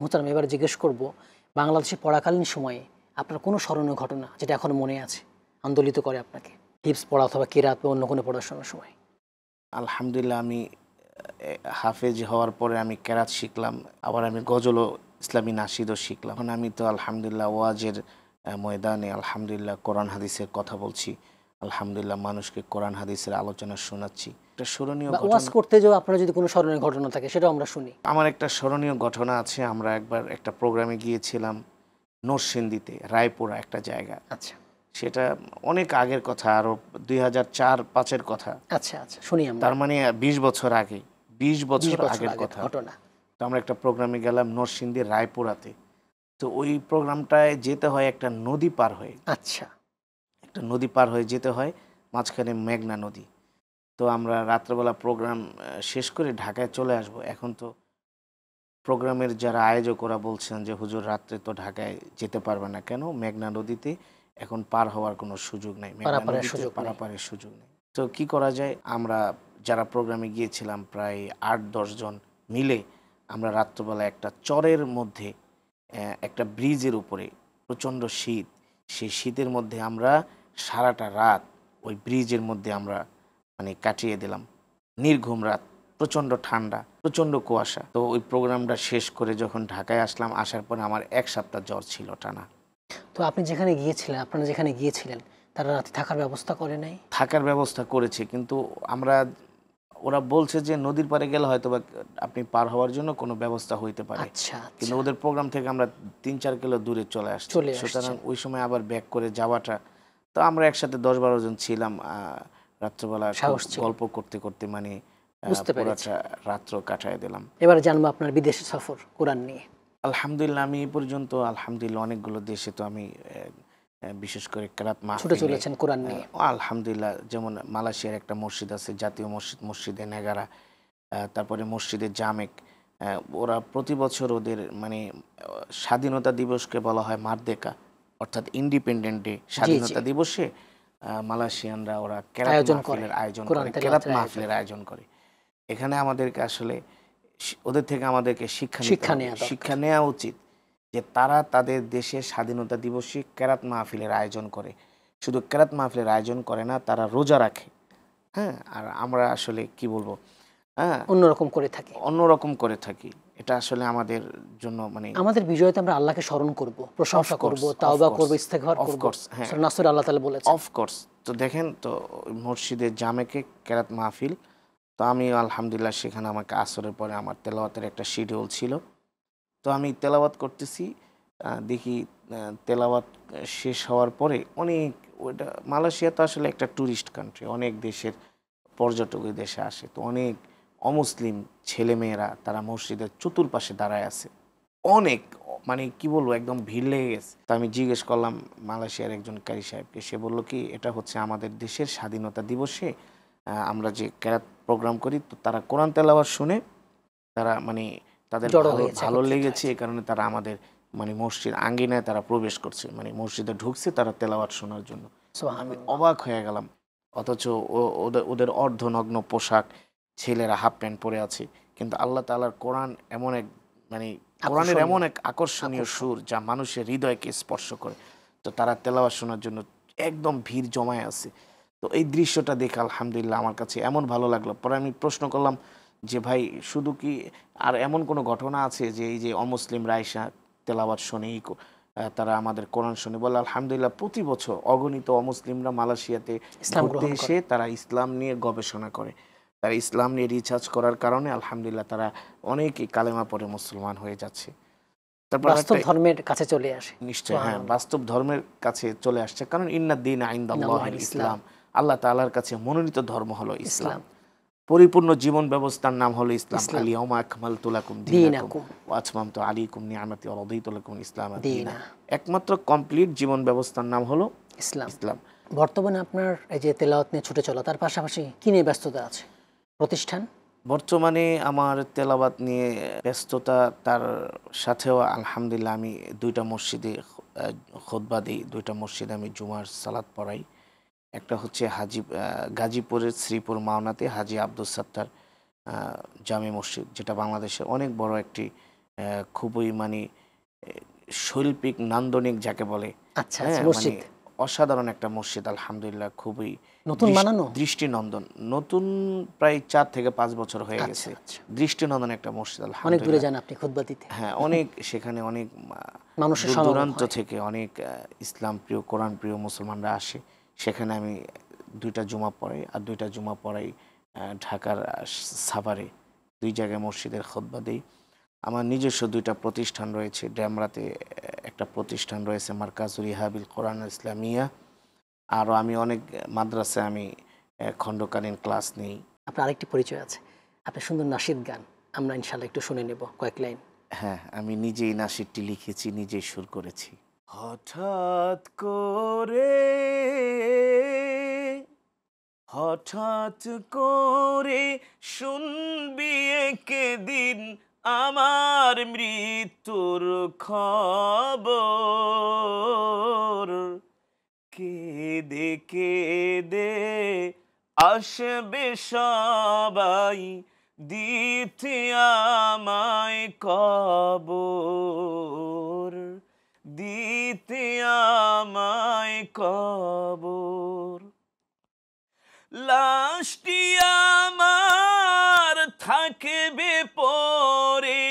মোহতারাম, এবার জিজ্ঞেস করব, বাংলাদেশে পড়াকালীন সময়ে আপনার কোনো স্মরণীয় ঘটনা যেটা এখনো মনে আছে, আন্দোলিত করে আপনাকে, হিফজ পড়া অথবা কিরাত বা অন্য কোনো পড়াশোনার সময়? আলহামদুলিল্লাহ, আমি হাফেজ হওয়ার পরে আমি কেরাত শিখলাম, আবার আমি গজলও ইসলামী নাশিদও শিখলাম। এখন আমি তো আলহামদুলিল্লাহ ওয়াজের ময়দানে আলহামদুলিল্লাহ কোরআন হাদিসের কথা বলছি, আলহামদুলিল্লাহ মানুষকে কোরআন হাদিসের আলোচনা শোনাচ্ছি। একটা স্মরণীয় বা ওয়াজ ঘটনা, করতে যাও আপনার যদি কোনো স্মরণীয় ঘটনা থাকে সেটাও আমরা শুনি। আমার একটা স্মরণীয় ঘটনা আছে। আমরা একবার একটা প্রোগ্রামে গিয়েছিলাম নরসিংদীতে, রায়পুরা একটা জায়গা। আচ্ছা সেটা অনেক আগের কথা, আরও 2004-05-এর কথা। আচ্ছা আচ্ছা, শুনি আমরা। তার মানে 20 বছর আগে, 20 20 বছর বছর আগের আগের কথা। ঘটনা। তো আমরা একটা প্রোগ্রামে গেলাম নরসিংদীর রায়পুরাতে। তো ওই প্রোগ্রামটায় যেতে হয় একটা নদী পার হয়ে, আচ্ছা, একটা নদী পার হয়ে যেতে হয়, মাঝখানে মেঘনা নদী। তো আমরা রাত্রেবেলা প্রোগ্রাম শেষ করে ঢাকায় চলে আসব। এখন তো প্রোগ্রামের যারা আয়োজক ওরা বলছেন যে হুজুর রাত্রে তো ঢাকায় যেতে পারবে না, কেন? মেঘনা নদীতে এখন পার হওয়ার কোনো সুযোগ নেই, মেঘনা পারাপারের নদীতে সুযোগ নেই। পারাপারের সুযোগ নেই। তো কি করা যায়? আমরা যারা প্রোগ্রামে গিয়েছিলাম প্রায় 8-10 জন মিলে আমরা রাত্রবেলা একটা চরের মধ্যে একটা ব্রিজের উপরে, প্রচণ্ড শীত, সেই শীতের মধ্যে আমরা সারাটা রাত ওই ব্রিজের মধ্যে আমরা মানে কাটিয়ে দিলাম। নির্ঘুম রাত, প্রচণ্ড ঠান্ডা, প্রচণ্ড কুয়াশা। তো ওই প্রোগ্রামটা শেষ করে যখন ঢাকায় আসলাম, আসার পরে আমার 1 সপ্তাহ জ্বর ছিল টানা। তো আপনি যেখানে গিয়েছিলেন, আপনারা যেখানে গিয়েছিলেন, তারা রাতে থাকার ব্যবস্থা করে নাই? থাকার ব্যবস্থা করেছে, কিন্তু আমরা, ওরা বলছে যে নদীর পাড়ে গেলে হয়তো বা আপনি পার হওয়ার জন্য কোনো ব্যবস্থা হইতে পারে। আচ্ছা কিন্তু আচ্ছা, ওদের প্রোগ্রাম থেকে আমরা 3-4 কিলো দূরে চলে আসছি, চলে সুতরাং আসছেন। ওই সময় আবার ব্যাক করে যাওয়াটা। তো আমরা একসাথে 10-12 জন ছিলাম। রাত্রবেলা খুব সাহস ছিল। গল্প করতে করতে মানে বুঝতে পেরেছি। পুরাটা রাত্র কাটায় দিলাম। এবার জানবো আপনার বিদেশে সফর কোরআন নিয়ে। আলহামদুলিল্লাহ, আমি এই পর্যন্ত আলহামদুলিল্লাহ অনেকগুলো দেশে তো আমি বিশেষ করে কেরাত ছুটে মাহফিলে, চলেছেন কোরআন নিয়ে। আলহামদুলিল্লাহ, যেমন মালয়েশিয়ার একটা মসজিদ আছে, জাতীয় মসজিদ, মসজিদে নেগারা, তারপরে মসজিদে জামেক। ওরা প্রতি বছর ওদের মানে স্বাধীনতা দিবসকে বলা হয় মারদেকা, অর্থাৎ ইন্ডিপেন্ডেন্ট ডে, জি জি, স্বাধীনতা দিবসে মালয়েশিয়ানরা ওরা কেরাত আয়োজন করে, মাহফিলের আয়োজন কোরআন করে, কেরাত তেলাওয়াতের আয়োজন। মাহফিলের আয়োজন করে। এখানে আমাদেরকে আসলে ওদের থেকে আমাদেরকে শিক্ষা নিতে শিক্ষা হবে, নেওয়া দরকার। শিক্ষা নেওয়া উচিত যে তারা তাদের দেশের স্বাধীনতা দিবসে কেরাত মাহফিলের আয়োজন করে। শুধু কেরাত মাহফিলের আয়োজন করে না, তারা রোজা রাখে। হ্যাঁ, আর আমরা আসলে কি বলবো, হ্যাঁ, অন্যরকম করে থাকি। অন্যরকম করে থাকি। এটা আসলে আমাদের জন্য মানে আমাদের বিজয়তে আমরা আল্লাহকে স্মরণ করব, প্রশংসা করব, অফকোর্স, তাওবা অফকোর্স, করব, ইস্তেগফার করব। অফকোর্স, হ্যাঁ, সূরা নাসরে আল্লাহ তাআলা বলেছেন। অফকোর্স। তো দেখেন তো ওই মসজিদে জামেকে কেরাত মাহফিল। তো আমি আলহামদুলিল্লাহ সেখানে আমাকে আসরের পরে আমার তেলাওয়াতের একটা শিডিউল ছিল। তো আমি তেলাওয়াত করতেছি, দেখি তেলাওয়াত শেষ হওয়ার পরে অনেক, ওইটা মালয়েশিয়া তো আসলে একটা ট্যুরিস্ট কান্ট্রি, অনেক দেশের পর্যটক ওই দেশে আসে। তো অনেক অমুসলিম ছেলেমেয়েরা তারা মসজিদের চতুর্পাশে দাঁড়ায় আছে, অনেক, মানে কি বলবো, একদম ভিড় লেগে গেছে। তো আমি জিজ্ঞেস করলাম মালয়েশিয়ার একজন কারি সাহেবকে, সে বলল কি এটা হচ্ছে আমাদের দেশের স্বাধীনতা দিবসে আমরা যে ক্যারাত প্রোগ্রাম করি, তো তারা কোরআন তেলাওয়াত শুনে তারা মানে তাদের জড়ো ভালো হয়েছে, ভালো একত্রিত লেগেছে, হয়েছে। এই কারণে তারা আমাদের মানে মসজিদ আঙ্গিনায় তারা প্রবেশ করছে, মানে মসজিদে ঢুকছে তারা তেলাওয়াত শোনার জন্য। আমি সুবহানাল্লাহ। অবাক হয়ে গেলাম। অথচ ওদের ওদের অর্ধনগ্ন পোশাক, ছেলেরা হাফ প্যান্ট পরে আছে, কিন্তু আল্লাহ তাআলার কোরআন এমন এক মানে কোরআনের আকর্ষণীয়, এমন এক আকর্ষণীয় আকর্ষণ। সুর যা মানুষের হৃদয়কে স্পর্শ করে। তো তারা তেলাওয়াত শোনার জন্য একদম ভিড় জমায়ে আছে। তো এই দৃশ্যটা দেখে আলহামদুলিল্লাহ আমার কাছে এমন ভালো লাগলো। পরে আমি প্রশ্ন করলাম যে ভাই, শুধু কি আর এমন কোনো ঘটনা আছে যে এই যে অমুসলিমরা আইসা তেলাওয়াত শোনে, তারা আমাদের কোরআন শোনে? বলে আলহামদুলিল্লাহ প্রতি বছর অগণিত অমুসলিমরা মালয়েশিয়াতে ইসলাম ঘুরতে গ্রহণ এসে করে। তারা ইসলাম নিয়ে গবেষণা করে। তারা ইসলাম নিয়ে রিসার্চ করার কারণে আলহামদুলিল্লাহ তারা অনেকেই কালেমা পড়ে মুসলমান হয়ে যাচ্ছে। তারপর বাস্তব একটা, ধর্মের কাছে চলে আসে। নিশ্চয় হ্যাঁ, সুবহানাল্লাহ। বাস্তব ধর্মের কাছে চলে আসছে, কারণ ইন্নাদ-দীন ইনদাল্লাহিল ইন্নাল্লাহিল ইসলাম। ইসলাম, আল্লাহ তাআলার কাছে মনোনীত ধর্ম হলো ইসলাম। ইসলাম। পরিপূর্ণ জীবন ব্যবস্থার নাম হলো ইসলাম। ইসলাম। আল-ইয়াওমা আকমালতু লাকুম দীনাকুম দীনাকুম। ওয়া আতমামতু আলাইকুম নি'মাতি ওয়া রাদিতু লাকুম ইসলামা দীনা। দীনা। একমাত্র কমপ্লিট জীবন ব্যবস্থার নাম হলো ইসলাম। ইসলাম। বর্তমানে আপনার এই যে তেলাওয়াত নিয়ে ছুটে চলা, তার পাশাপাশি কি নিয়ে ব্যস্ততা আছে? প্রতিষ্ঠান? বর্তমানে আমার তেলাওয়াত নিয়ে ব্যস্ততা, তার সাথেও আলহামদুলিল্লাহ আমি 2টা মসজিদে খুতবা দিই, 2টা মসজিদে আমি জুমার সালাত পড়াই। একটা হচ্ছে গাজীপুরের শ্রীপুর মাওনাতে হাজী আব্দুস সাত্তার জামে মসজিদ, যেটা বাংলাদেশের অনেক বড় একটি খুবই মানে শৈল্পিক নান্দনিক যাকে বলে, আচ্ছা হ্যাঁ আচ্ছা, মানে মসজিদ অসাধারণ একটা মসজিদ আলহামদুলিল্লাহ, খুবই নতুন বানানো? দৃষ্টিনন্দন। নতুন প্রায় 4 থেকে 5 বছর হয়ে আচ্ছা গেছে। আচ্ছা, দৃষ্টিনন্দন একটা মসজিদ অনেক দূরে আলহামদুলিল্লাহ। যান আপনি খুতবা দিতে? হ্যাঁ অনেক, সেখানে অনেক মানুষের দূর সমাগম দূরান্ত হয়। থেকে অনেক ইসলাম প্রিয় কোরআন প্রিয় মুসলমানরা আসে। সেখানে আমি 2টা জুমা পড়াই, আর 2টা জুমা পড়াই ঢাকার সাভারে 2 জায়গায় মসজিদের খুতবা দেই। আমার নিজস্ব 2টা প্রতিষ্ঠান রয়েছে। ডেমরাতে একটা প্রতিষ্ঠান রয়েছে মারকাজুল ইহাবিল কোরআন ইসলামিয়া। আরও আমি অনেক মাদ্রাসায় আমি খণ্ডকালীন ক্লাস নিই। আপনার আরেকটি পরিচয় আছে, আপনার সুন্দর নাশিদ গান, আমরা ইনশাল্লাহ একটু শুনে নেব কয়েক লাইন। হ্যাঁ, আমি নিজেই নাশিদটি লিখেছি, নিজেই সুর করেছি। হঠাৎ করে, হঠাৎ করে শুনবি একদিন আমার মৃত্যুর খবর, কেঁদে কেঁদে আসবে সবাই দিতে আমায় কবর, দিতে আমায় কবর। লাশটি আমার থাকবে পরে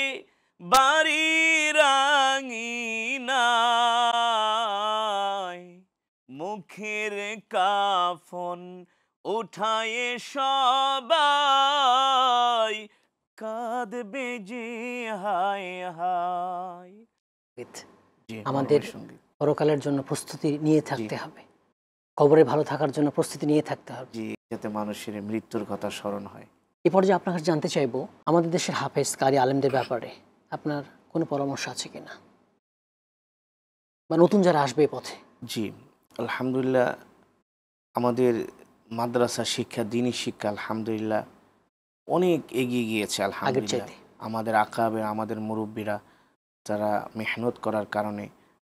বাড়ির আঙিনায়, মুখের কাফন উঠায়ে সবাই কাঁদবে যে হায় হায়। আমাদের সঙ্গীত পরকালের জন্য প্রস্তুতি নিয়ে থাকতে হবে, কবরে ভালো থাকার জন্য প্রস্তুতি নিয়ে থাকতে হবে, জি, যাতে মানুষের মৃত্যুর কথা স্মরণ হয়। এ পর্যায়ে আপনার কাছে জানতে চাইবো আমাদের দেশের হাফেজ কারি আলেমদের ব্যাপারে আপনার কোনো পরামর্শ আছে কিনা, বা নতুন যারা আসবে এই পথে? জি, আলহামদুলিল্লাহ আমাদের মাদ্রাসা শিক্ষা, দ্বীনি শিক্ষা আলহামদুলিল্লাহ অনেক এগিয়ে গিয়েছে আগের আলহামদুলিল্লাহ। চাইতে? আমাদের আকাবে, আমাদের মুরব্বীরা যারা মেহনত করার কারণে,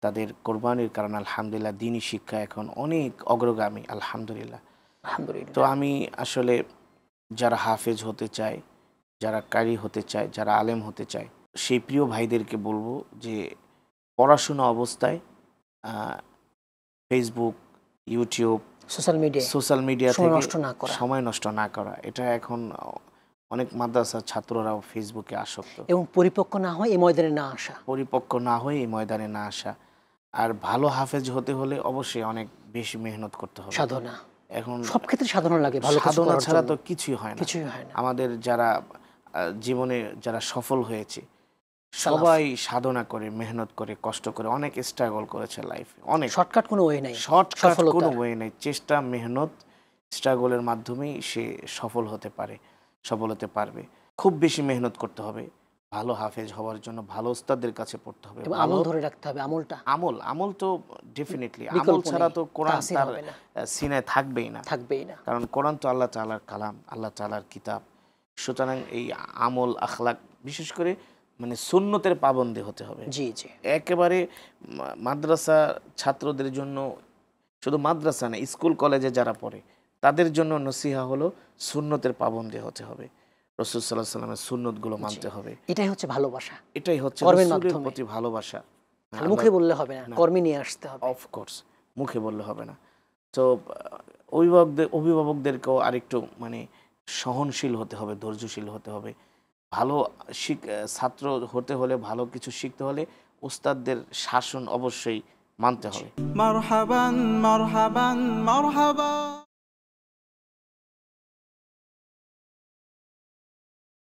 তাদের কোরবানির কারণে আলহামদুলিল্লাহ দ্বীনি শিক্ষা এখন অনেক অগ্রগামী আলহামদুলিল্লাহ। তো আলহামদুলিল্লাহ। আমি আসলে যারা হাফেজ হতে চায়, যারা কারি হতে চায়, যারা আলেম হতে চায়, সেই প্রিয় ভাইদেরকে বলবো যে পড়াশোনা অবস্থায় ফেসবুক, ইউটিউব, সোশ্যাল মিডিয়া থেকে সময় নষ্ট না করা। এটা এখন অনেক মাদ্রাসার ছাত্ররাও ফেসবুকে আসক্ত। এবং পরিপক্ক না হয় এই ময়দানে না আসা, পরিপক্ক না হয়ে এই ময়দানে না আসা। আর ভালো হাফেজ হতে হলে অবশ্যই অনেক বেশি মেহনত করতে হবে, সাধনা। এখন সব ক্ষেত্রে সাধনা লাগে, ভালো কিছু সাধনা করার ছাড়া জন্য তো কিছুই হয় না। কিছুই হয় না। আমাদের যারা জীবনে যারা সফল হয়েছে সালাফ। সবাই সাধনা করে, মেহনত করে, কষ্ট করে, অনেক স্ট্রাগল করেছে লাইফে। অনেক শর্টকাট কোনো ওয়ে নাই, শর্টকাট কোনো ওয়ে নেই। চেষ্টা, মেহনত, স্ট্রাগলের মাধ্যমেই সে সফল হতে পারে, সফল হতে পারবে। খুব বেশি মেহনত করতে হবে ভালো হাফেজ হওয়ার জন্য, ভালো উস্তাদদের কাছে পড়তে হবে, এবং আমল ধরে রাখতে হবে। আমলটা, আমল তো ডেফিনেটলি, বিকল্প আমল ছাড়া নেই, তো কোরআন তাসির তার হবে না। সিনায় থাকবেই না। থাকবেই না। কারণ কোরআন তো আল্লাহ তাআলার কালাম, আল্লাহ তাআলার কিতাব। সুতরাং এই আমল, আখলাক, বিশেষ করে মানে সুন্নতের পাবন্দী হতে হবে। জি জি। একেবারে মাদ্রাসা ছাত্রদের জন্য, শুধু মাদ্রাসা না, স্কুল কলেজে যারা পড়ে তাদের জন্য নসিহা হলো সুন্নতের পাবন্দী হতে হবে, রাসূল সাল্লাল্লাহু আলাইহি ওয়াসাল্লামের সুন্নতগুলো মানতে হবে। এটাই হচ্ছে ভালোবাসা, এটাই হচ্ছে কর্মের রাসূলের মাধ্যমে। প্রতি ভালোবাসা। খালি মুখে বললে হবে না, কর্মে নিয়ে আসতে হবে। অফকোর্স, মুখে বললে হবে না। তো অভিভাবকদেরকেও আরেকটু মানে সহনশীল হতে হবে, ধৈর্যশীল হতে হবে। ভালো ছাত্র হতে হলে, ভালো কিছু শিখতে হলে উস্তাদদের শাসন অবশ্যই মানতে হবে। মারহাবান মারহাবান মারহাবা।